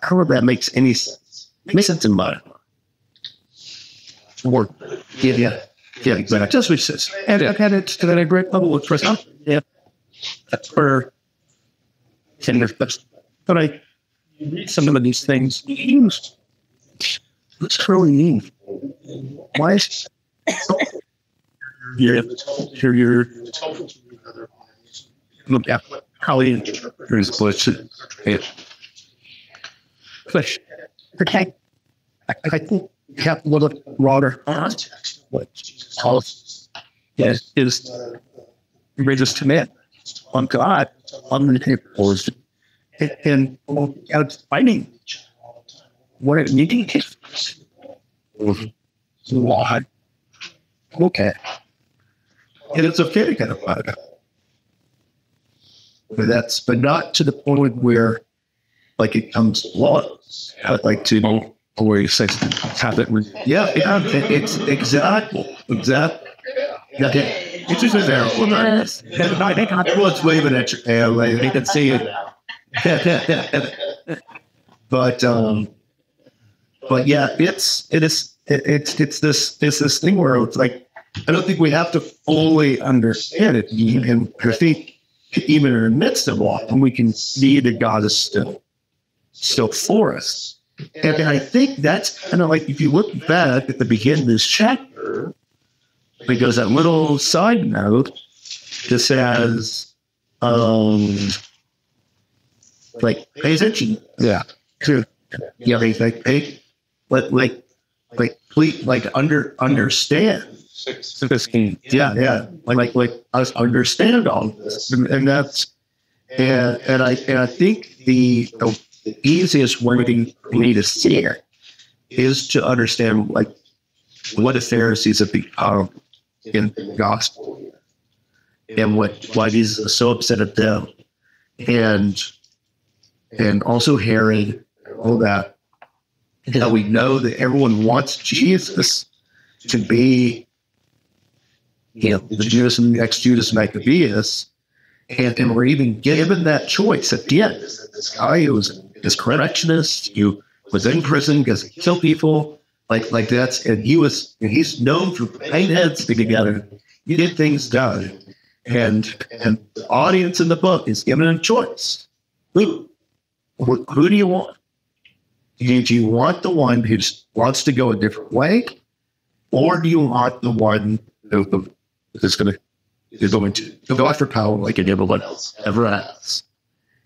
How that makes any sense? Makes sense in my mind. Or yeah, exactly. Just what it says. And I've had it at a great level with Chris. Yeah. That's where, but I read some of these things. What's really mean? Why is you're look at how he is bullshit. But okay, I think you have to look broader context. What Jesus is religious command on God, on the people, and out fighting. What it needs is law. Okay. And it's okay to kind of fight it. But not to the point where, like, it comes to law. I'd like to know where you say have it. Yeah, it's exactly. Okay. It's just there. Everyone's waving at your hand, like they can see it. But yeah, it's this thing where it's like, I don't think we have to fully understand it. And I think even in the midst of law, we can see that God is still for us. And I think that's kind of like, if you look back at the beginning of this chapter, because that little side note just says, like, pay attention. Yeah. Yeah, like, pay, please, like, understand. Yeah. Like, us understand all this. And that's, and I think the easiest way for me to see it is to understand, like, what the Pharisees have become in the gospel and why Jesus is so upset at them, and also Herod, all that. Now we know that everyone wants Jesus to be, the Judas and the ex-Judas Maccabeus, and we're even given that choice at the end. This guy who was this correctionist, who was in prison because he killed people, like that's, and he's known for putting heads together. He get things done, and the audience in the book is given a choice. Who do you want? Do you want the one who wants to go a different way, or do you want the one who is going to go after power like everyone else ever has?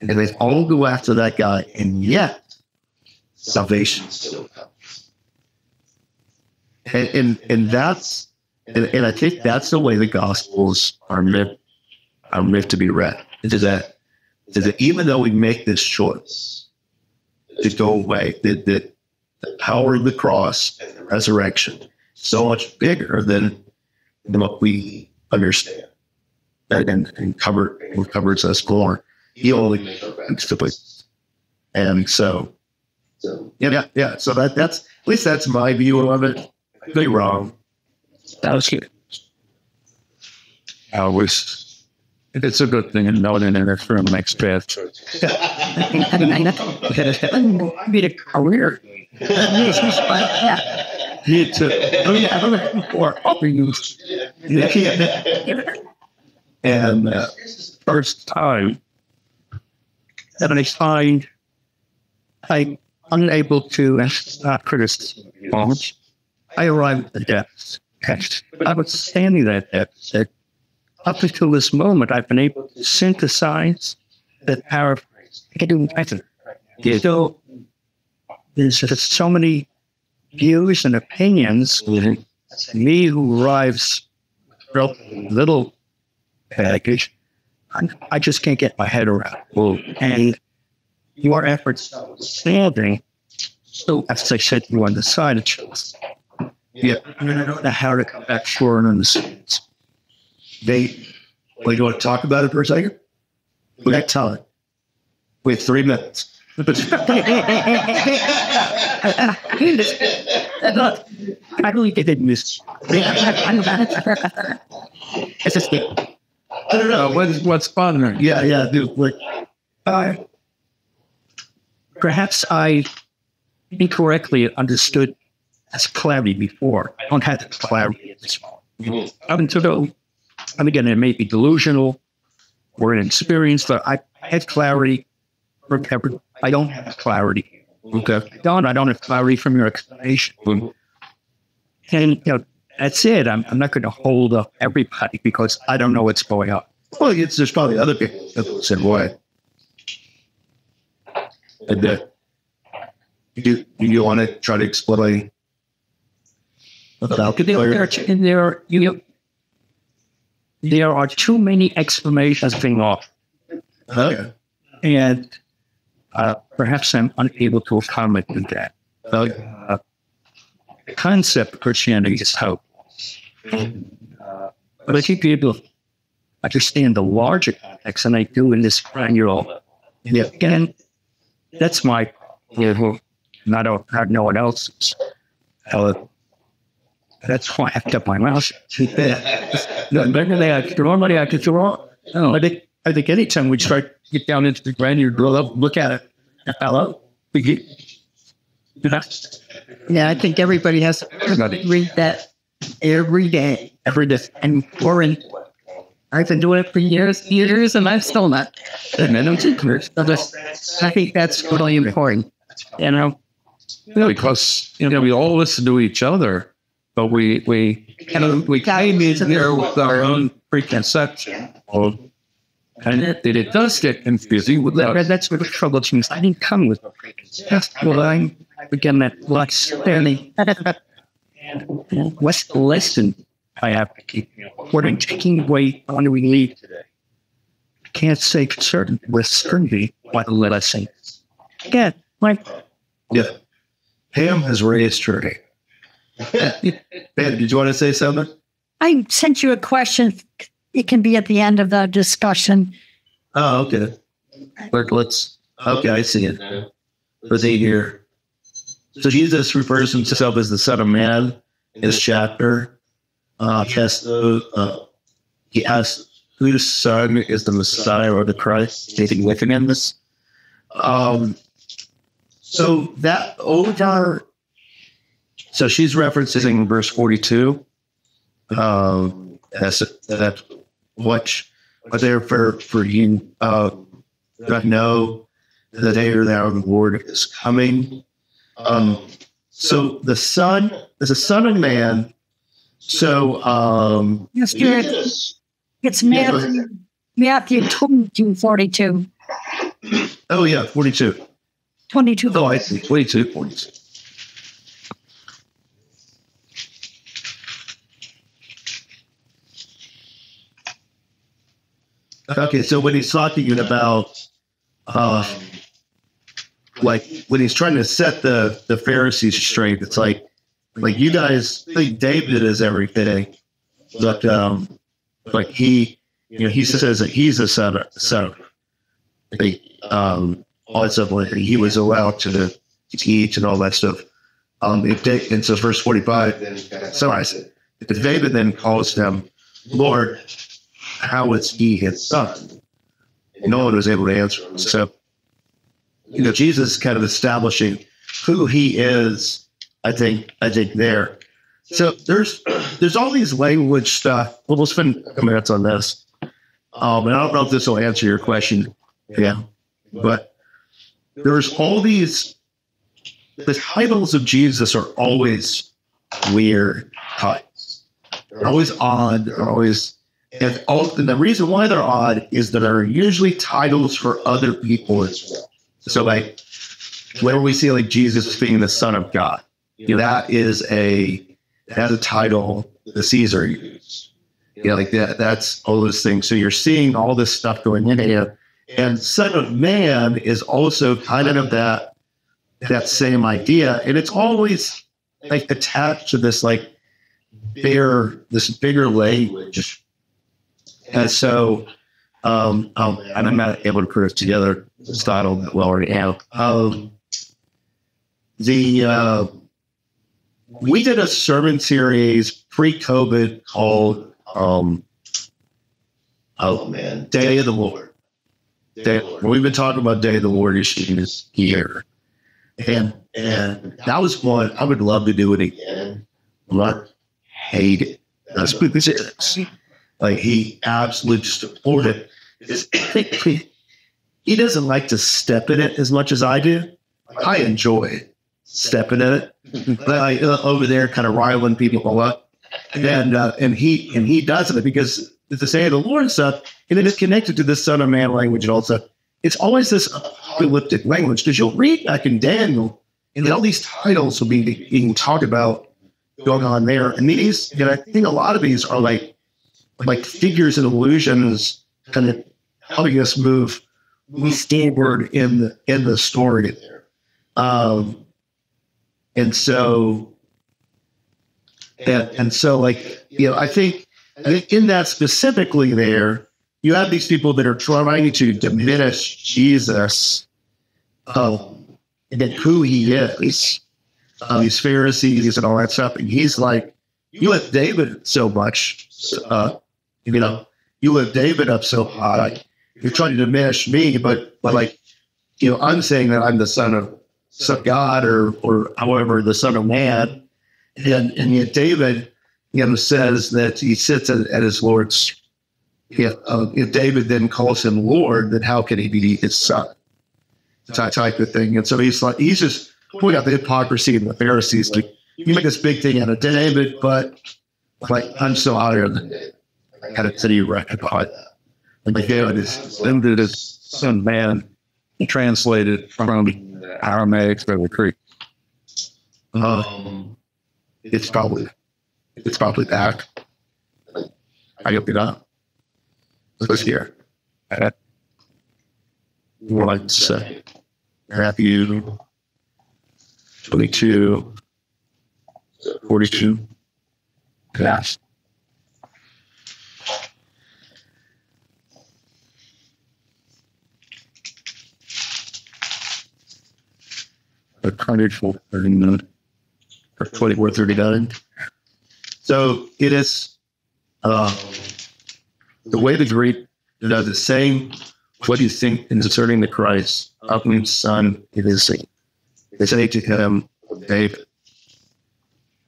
And they all go after that guy, and yet salvation still comes. And that's, and I think that's the way the Gospels are meant to be read. Is that even though we make this choice to go away, the power of the cross and the resurrection is so much bigger than what we understand, and covers us more. He only makes our backs to places. And so yeah. So that's at least that's my view of it. I could be wrong. That was good. It's a good thing, and no one in there from makes bad choices. I made a career. Need to or and first time that I find I'm unable to criticism. I arrived at the depths. I was standing at that depth. Up until this moment, I've been able to synthesize that paraphrase. I can do better. So there's just so many views and opinions. Me, who arrives with little baggage, I just can't get my head around. And your efforts standing. So as I said, you on the side of truth. Yeah, I don't know how to come back short on the sides. Well, you want to talk about it for a second? We got time. We have 3 minutes. I believe they didn't miss. It's just I don't know. What's fun? Yeah, dude. Like, perhaps I incorrectly understood as clarity before. I don't have the clarity at this moment. Up until, and again, it may be delusional or inexperienced, but I had clarity. I don't have clarity. Okay. I don't have clarity from your explanation. And, that's it. I'm not going to hold up everybody because I don't know what's going on. well, there's probably other people that said, "Why?" And do you want to try to explain about There are too many explanations being offered. Okay. And perhaps I'm unable to comment with that. The concept of Christianity is hope. But I think people understand the larger context, and I do in this granular level. Yeah. Again, that's my not no one else's. That's why I kept my mouth shut. Normally I could throw. I think anytime we try to get down into the granular level, look at it, hello, we get. Yeah, I think everybody has to read that every day. And I've been doing it for years, and I'm still not. I think that's really important, because we all listen to each other, but we came in there with our own preconception. And it does get confusing. That's what the trouble is. I didn't come with a preconception. Well, I'm again that like standing. What's the lesson I have to keep? What I'm taking away on we leave today. I can't say for certain with certainty what the lesson is. Again, Yeah. Ham has raised her hand. Ben, did you want to say something? I sent you a question. It can be at the end of the discussion. Oh, okay. Okay, I see it. Let's see here. So Jesus refers himself as the Son of Man in this chapter. He asks whose son is the Messiah or the Christ, stating within him this. So that over. So she's referencing verse 42. That what they're for you that know the day or the hour of the Lord is coming. So the Son is a Son of Man. So Yes, it's Matthew 22:42. Oh yeah, 42. 22. Oh, I see. 42. Okay, so when he's talking about, like when he's trying to set the Pharisees straight, it's like you guys think David is everything, but like he says that he's a son of also he was allowed to teach and all that stuff. And so verse 45, so I said, if David then calls him Lord, how is he his son? And no one was able to answer him. So, Jesus is kind of establishing who he is, I think there. So there's all these language stuff. We'll spend a couple minutes on this. And I don't know if this will answer your question. Yeah. But there's all the titles of Jesus are always weird titles. They're always odd. They're always, and the reason why they're odd is that they're usually titles for other people as well. So like, whenever we see like Jesus being the Son of God, that is a title the Caesar used. Like that's all those things. So you're seeing all this stuff going in here. And Son of Man is also kind of that same idea. And it's always like attached to this like bigger language. And so and I'm not able to put it together this title that well right now. We did a sermon series pre-COVID called Day of the Lord. We've been talking about Day of the Lord this year. And that was one I would love to do it again. I hate it. That's because like he absolutely supported it. He doesn't like to step in it as much as I do. I enjoy stepping in it. But over there kind of rivaling people up. And he does it because it's the Day of the Lord stuff, and it is connected to this Son of Man language and also. It's always this apocalyptic language, because you'll read back in Daniel, and all these titles will be being talked about going on there. And these, I think a lot of these are like figures and illusions kind of helping us move forward in the story there. And so like, I think in that specifically there, you have these people that are trying to diminish Jesus and who he is, these Pharisees and all that stuff. And he's like, you lift David so much, you lift David up so high. You're trying to diminish me, but like, I'm saying that I'm the son of God or however, the Son of Man. And yet David, says that he sits at his Lord's. If David then calls him Lord, then how can he be his son? Type of thing. And so he's just pointing out the hypocrisy of the Pharisees. Like, you make this big thing out of David, but like, I'm so higher than David. How do you recognize that? Like, David is limited as Son of Man, translated from Aramaic to Greek. It's probably that. I look it up. Let's hear. One second. Matthew 22, 42. Yes. A carnage for 39 or 24, 39. So it is the way the Greek does the same. What do you think inserting the Christ up means son? It is they say to him, David.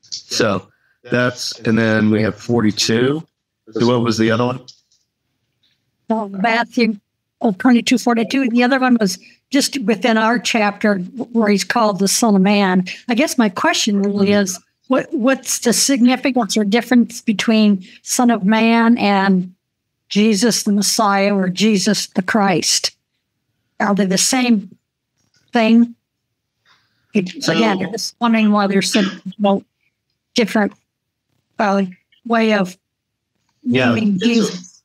So that's, and then we have 42. So what was the other one? Matthew 22, 42. The other one was just within our chapter where he's called the Son of Man. I guess my question really is, what's the significance or difference between Son of Man and Jesus the Messiah or Jesus the Christ? Are they the same thing? Again, I'm just wondering why there's some different way of naming Jesus.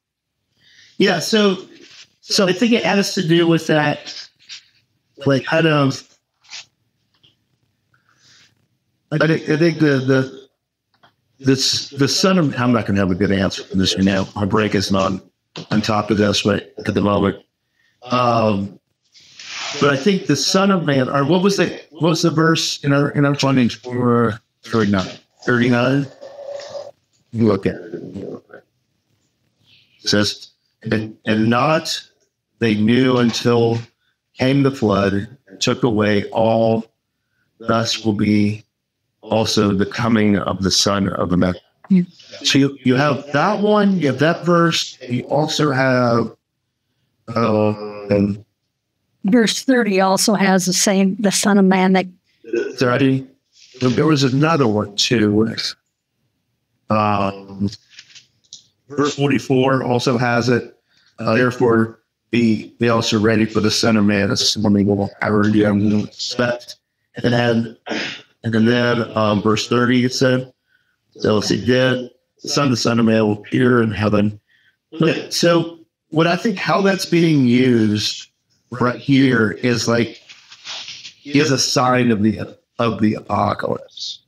Yeah, so I think it has to do with that, like, kind of. I think the Son of, I'm not going to have a good answer for this right now. My break is not on top of this right at the moment. But I think the Son of Man, or what was the verse in our funding for 39? Look at it. It says, and not they knew until came the flood and took away all. Thus will be also the coming of the Son of Man. Yeah. So you have that one, you have that verse, you also have verse 30 also has the Son of Man that 30. There was another one too. Verse 44 also has it. Therefore, be also ready for the Son of Man. That's something we'll already expect. And then verse 30 it said, so he did, the Son of Man will appear in heaven. Okay, so what I think how that's being used right here is like is a sign of the apocalypse.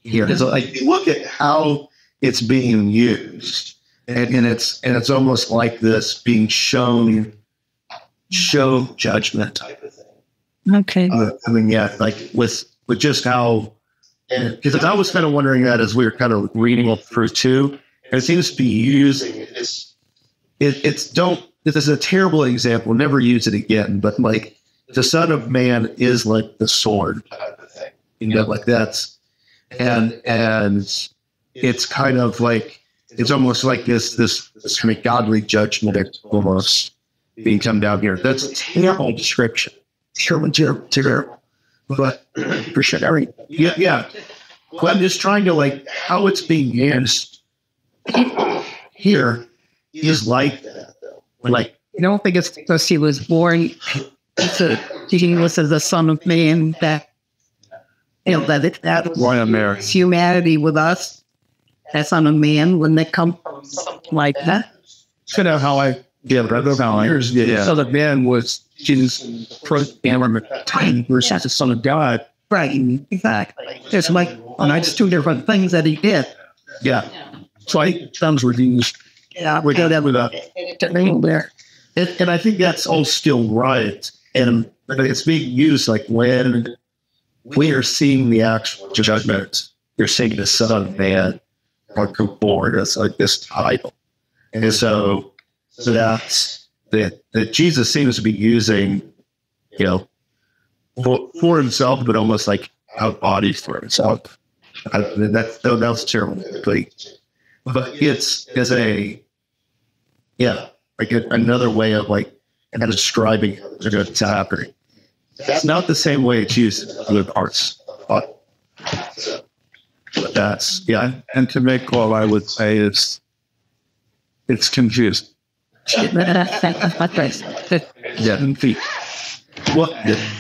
Here, so like look at how it's being used, and it's almost like this being show judgment type of thing. Okay. I mean, yeah, like with just how, because I was kind of wondering that as we were kind of reading it through too, and it seems to be using this is a terrible example. Never use it again. But like the Son of Man is like the sword type of thing. You know, like that's. And it's kind of like it's almost like this kind of godly judgment almost being come down here. That's a terrible description. Terrible. But for sure, yeah. But I'm just trying to like how it's being used here is like that though. Like I don't think it's because he was born. He was the Son of Man that. That humanity with us, that Son of Man, when they come like that. You know how I so the man was Jesus first time versus the Son of God. Right, exactly. There's like, and it's two different things that he did. Yeah. So I think terms were used. Yeah, we got that with there. And I think that's all still right. And it's being used like when we are seeing the actual judgment. You're seeing the Son of Man come forward as like this title. And so that's that Jesus seems to be using, you know, for himself, but almost like out bodies for himself. That's terrible. But it's another way of like kind of describing what's happening. It's not the same way it's used in other parts. But that's, yeah. And to make all I would say is it's confusing. Well,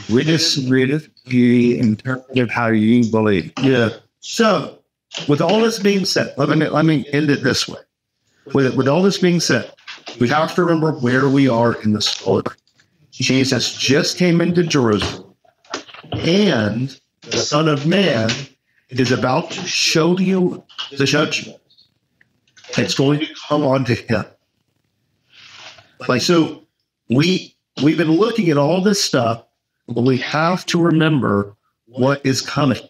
We just read it, you interpret it how you believe. yeah. So, with all this being said, let me end it this way. With all this being said, we have to remember where we are in the story. Jesus just came into Jerusalem, and the Son of Man is about to show you the judgment that's going to come onto him. Like, so we've been looking at all this stuff, but we have to remember what is coming.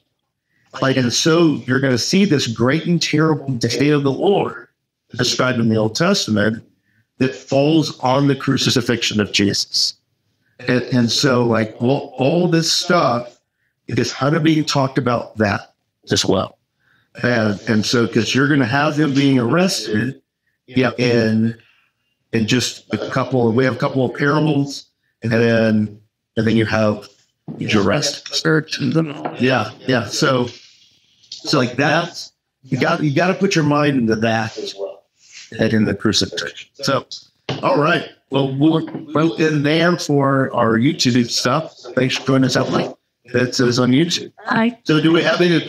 Like, and so you're going to see this great and terrible day of the Lord described in the Old Testament that falls on the crucifixion of Jesus. And so, like, all this stuff is kind of being talked about that as well. And so, because you're going to have him being arrested, in just we have a couple of parables, and then you have your arrest. Yeah. So like that, you got to put your mind into that as well, and in the crucifixion. So, all right. Well, we're in there for our YouTube stuff. Thanks for joining us out. That says on YouTube. Hi. So do we have any